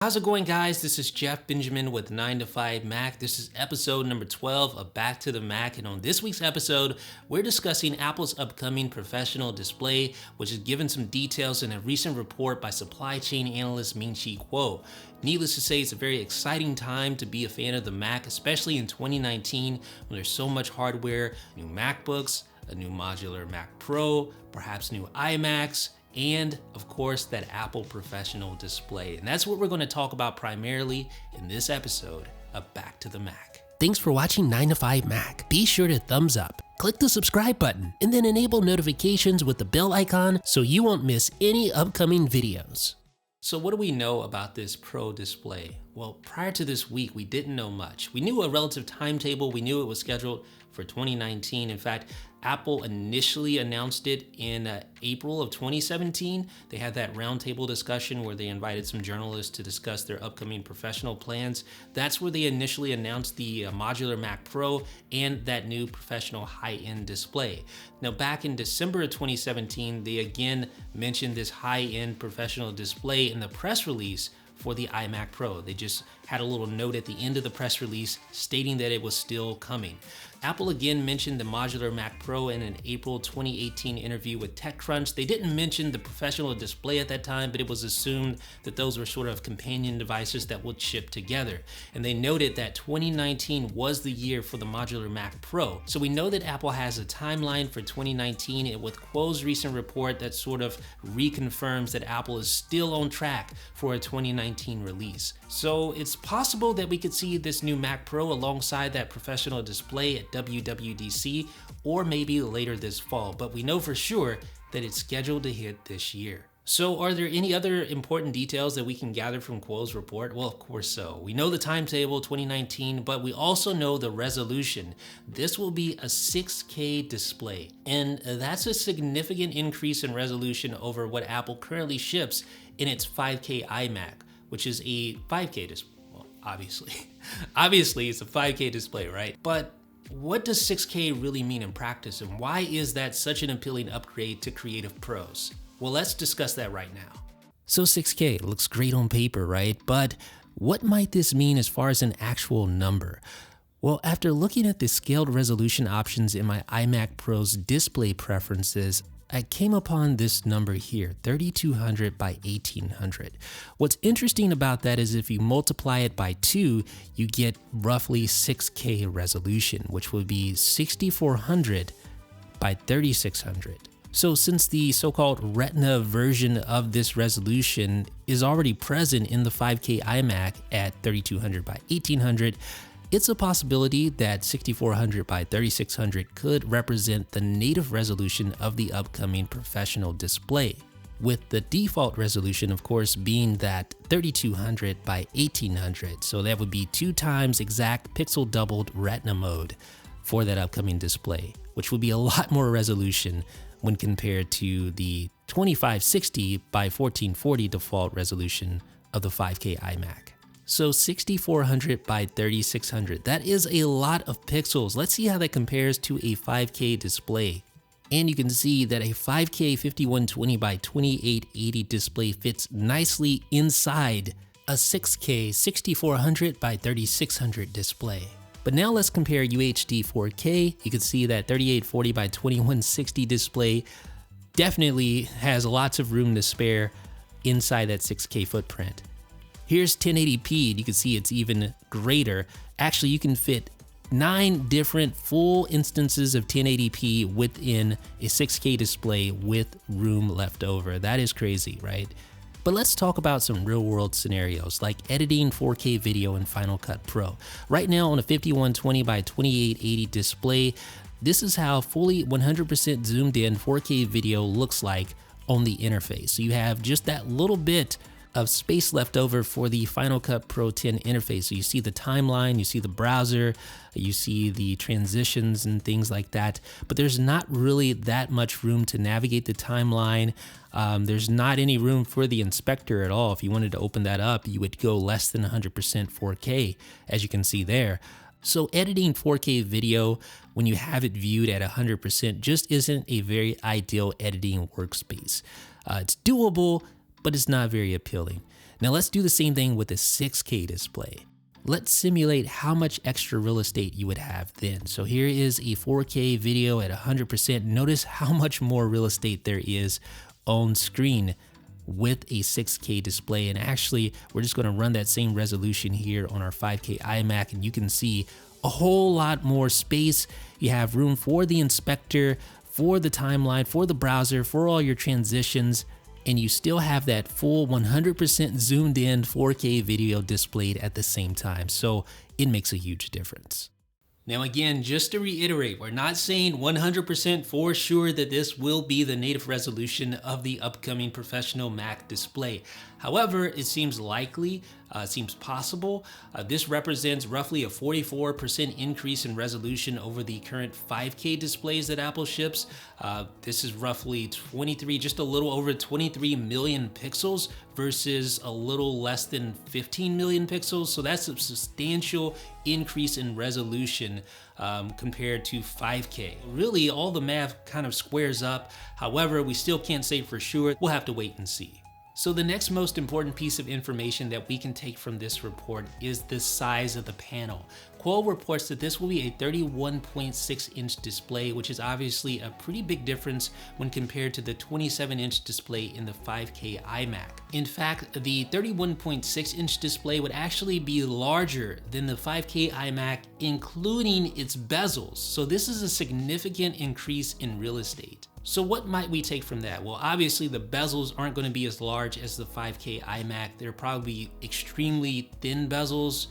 How's it going, guys? This is Jeff Benjamin with 9 to 5 Mac. This is episode number 12 of Back to the Mac. And on this week's episode, we're discussing Apple's upcoming professional display, which is given some details in a recent report by supply chain analyst Ming-Chi Kuo. Needless to say, it's a very exciting time to be a fan of the Mac, especially in 2019 when there's so much hardware, new MacBooks, a new modular Mac Pro, perhaps new iMacs, and of course that Apple professional display. And that's what we're going to talk about primarily in this episode of Back to the Mac. Thanks for watching 9 to 5 Mac. Be sure to thumbs up, click the subscribe button, and then enable notifications with the bell icon so you won't miss any upcoming videos. So what do we know about this Pro display? Well, prior to this week, we didn't know much. We knew a relative timetable. We knew it was scheduled for 2019. In fact, Apple initially announced it in April of 2017. They had that roundtable discussion where they invited some journalists to discuss their upcoming professional plans. That's where they initially announced the modular Mac Pro and that new professional high-end display. Now, back in December of 2017, they again mentioned this high-end professional display in the press release for the iMac Pro. They just had a little note at the end of the press release stating that it was still coming. Apple again mentioned the modular Mac Pro in an April 2018 interview with TechCrunch. They didn't mention the professional display at that time, but it was assumed that those were sort of companion devices that would ship together. And they noted that 2019 was the year for the modular Mac Pro. So we know that Apple has a timeline for 2019, and with Kuo's recent report that sort of reconfirms that Apple is still on track for a 2019 release. So it's possible that we could see this new Mac Pro alongside that professional display at WWDC or maybe later this fall, but we know for sure that it's scheduled to hit this year. So are there any other important details that we can gather from Kuo's report? Well, of course so. We know the timetable, 2019, but we also know the resolution. This will be a 6K display, and that's a significant increase in resolution over what Apple currently ships in its 5K iMac, which is a 5K display. Well, obviously it's a 5K display, right? But what does 6K really mean in practice, and why is that such an appealing upgrade to creative pros? Well, let's discuss that right now. So 6K looks great on paper, right? But what might this mean as far as an actual number? Well, after looking at the scaled resolution options in my iMac Pro's display preferences, I came upon this number here, 3200 by 1800. What's interesting about that is if you multiply it by 2, you get roughly 6K resolution, which would be 6400 by 3600. So since the so-called Retina version of this resolution is already present in the 5K iMac at 3200 by 1800, it's a possibility that 6400 by 3600 could represent the native resolution of the upcoming professional display, with the default resolution, of course, being that 3200 by 1800. So that would be 2 times exact pixel doubled Retina mode for that upcoming display, which would be a lot more resolution when compared to the 2560 by 1440 default resolution of the 5K iMac. So 6400 by 3600, that is a lot of pixels. Let's see how that compares to a 5K display. And you can see that a 5K 5120 by 2880 display fits nicely inside a 6K 6400 by 3600 display. But now let's compare UHD 4K. You can see that 3840 by 2160 display definitely has lots of room to spare inside that 6K footprint. Here's 1080p, and you can see it's even greater. Actually, you can fit 9 different full instances of 1080p within a 6K display with room left over. That is crazy, right? But let's talk about some real-world scenarios like editing 4K video in Final Cut Pro. Right now on a 5120 by 2880 display, this is how fully 100% zoomed in 4K video looks like on the interface. So you have just that little bit of space left over for the Final Cut Pro 10 interface. So you see the timeline, you see the browser, you see the transitions and things like that, but there's not really that much room to navigate the timeline. There's not any room for the inspector at all. If you wanted to open that up, you would go less than 100% 4K, as you can see there. So editing 4K video when you have it viewed at 100% just isn't a very ideal editing workspace. It's doable, but it's not very appealing. Now let's do the same thing with a 6K display. Let's simulate how much extra real estate you would have then. So here is a 4K video at 100%. Notice how much more real estate there is on screen with a 6K display. And actually, we're just gonna run that same resolution here on our 5K iMac, and you can see a whole lot more space. You have room for the inspector, for the timeline, for the browser, for all your transitions, and you still have that full 100% zoomed in 4K video displayed at the same time. So it makes a huge difference. Now again, just to reiterate, we're not saying 100% for sure that this will be the native resolution of the upcoming professional Mac display. However, it seems likely, seems possible. This represents roughly a 44% increase in resolution over the current 5K displays that Apple ships. This is roughly just a little over 23 million pixels versus a little less than 15 million pixels. So that's a substantial increase in resolution compared to 5K. Really, all the math kind of squares up. However, we still can't say for sure. We'll have to wait and see. So the next most important piece of information that we can take from this report is the size of the panel. Quell reports that this will be a 31.6-inch display, which is obviously a pretty big difference when compared to the 27-inch display in the 5K iMac. In fact, the 31.6-inch display would actually be larger than the 5K iMac, including its bezels. So this is a significant increase in real estate. So what might we take from that? Well, obviously the bezels aren't going to be as large as the 5K iMac. They're probably extremely thin bezels,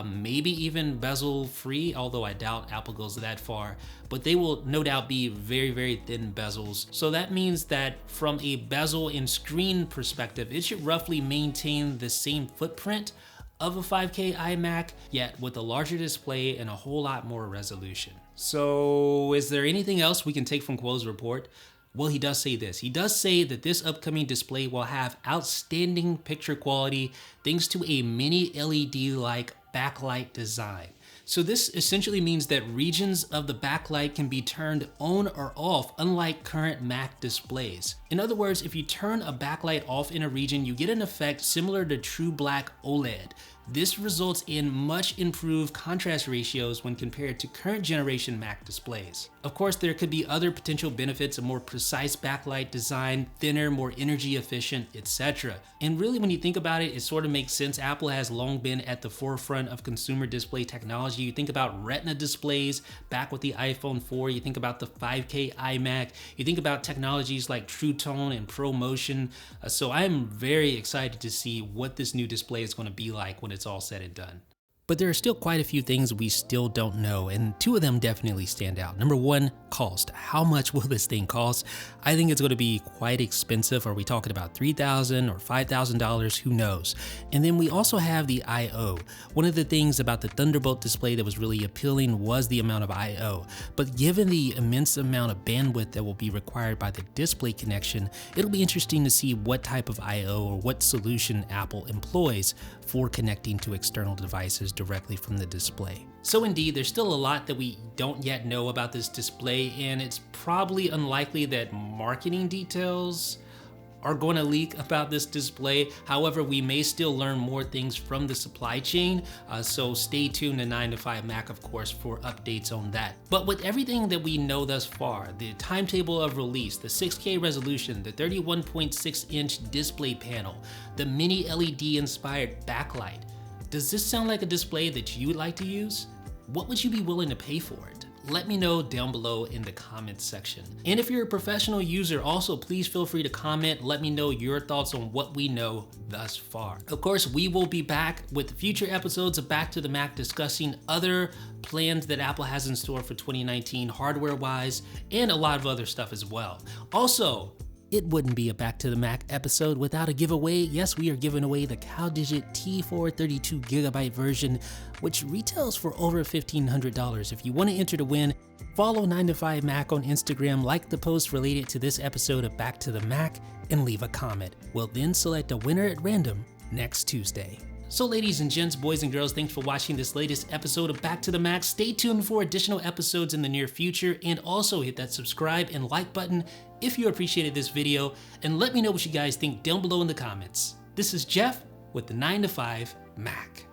maybe even bezel free, although I doubt Apple goes that far, but they will no doubt be very, very thin bezels. So that means that from a bezel and screen perspective, it should roughly maintain the same footprint of a 5K iMac, yet with a larger display and a whole lot more resolution. So is there anything else we can take from Quell's report? Well, he does say this. He does say that this upcoming display will have outstanding picture quality thanks to a mini LED-like backlight design. So this essentially means that regions of the backlight can be turned on or off, unlike current Mac displays. In other words, if you turn a backlight off in a region, you get an effect similar to true black OLED. This results in much improved contrast ratios when compared to current generation Mac displays. Of course, there could be other potential benefits, a more precise backlight design, thinner, more energy efficient, etc. And really, when you think about it, it sort of makes sense. Apple has long been at the forefront of consumer display technology. You think about Retina displays back with the iPhone 4, you think about the 5K iMac, you think about technologies like True Tone and ProMotion. So I'm very excited to see what this new display is going to be like when it's all said and done. But there are still quite a few things we still don't know, and two of them definitely stand out. Number one, cost. How much will this thing cost? I think it's going to be quite expensive. Are we talking about $3,000 or $5,000? Who knows? And then we also have the I/O. One of the things about the Thunderbolt display that was really appealing was the amount of I/O. But given the immense amount of bandwidth that will be required by the display connection, it'll be interesting to see what type of I/O or what solution Apple employs for connecting to external devices directly from the display. So indeed, there's still a lot that we don't yet know about this display, and it's probably unlikely that marketing details are going to leak about this display. However, we may still learn more things from the supply chain, so stay tuned to 9 to 5 Mac, of course, for updates on that. But with everything that we know thus far, the timetable of release, the 6K resolution, the 31.6-inch display panel, the mini LED inspired backlight, does this sound like a display that you would like to use? What would you be willing to pay for it? Let me know down below in the comments section. And if you're a professional user, also please feel free to comment. Let me know your thoughts on what we know thus far. Of course, we will be back with future episodes of Back to the Mac discussing other plans that Apple has in store for 2019 hardware-wise, and a lot of other stuff as well. Also, it wouldn't be a Back to the Mac episode without a giveaway. Yes, we are giving away the CalDigit T4 32GB version, which retails for over $1,500. If you want to enter to win, follow 9 to 5 Mac on Instagram, like the post related to this episode of Back to the Mac, and leave a comment. We'll then select a winner at random next Tuesday. So ladies and gents, boys and girls, thanks for watching this latest episode of Back to the Mac. Stay tuned for additional episodes in the near future, and also hit that subscribe and like button if you appreciated this video, and let me know what you guys think down below in the comments. This is Jeff, with the 9 to 5 Mac.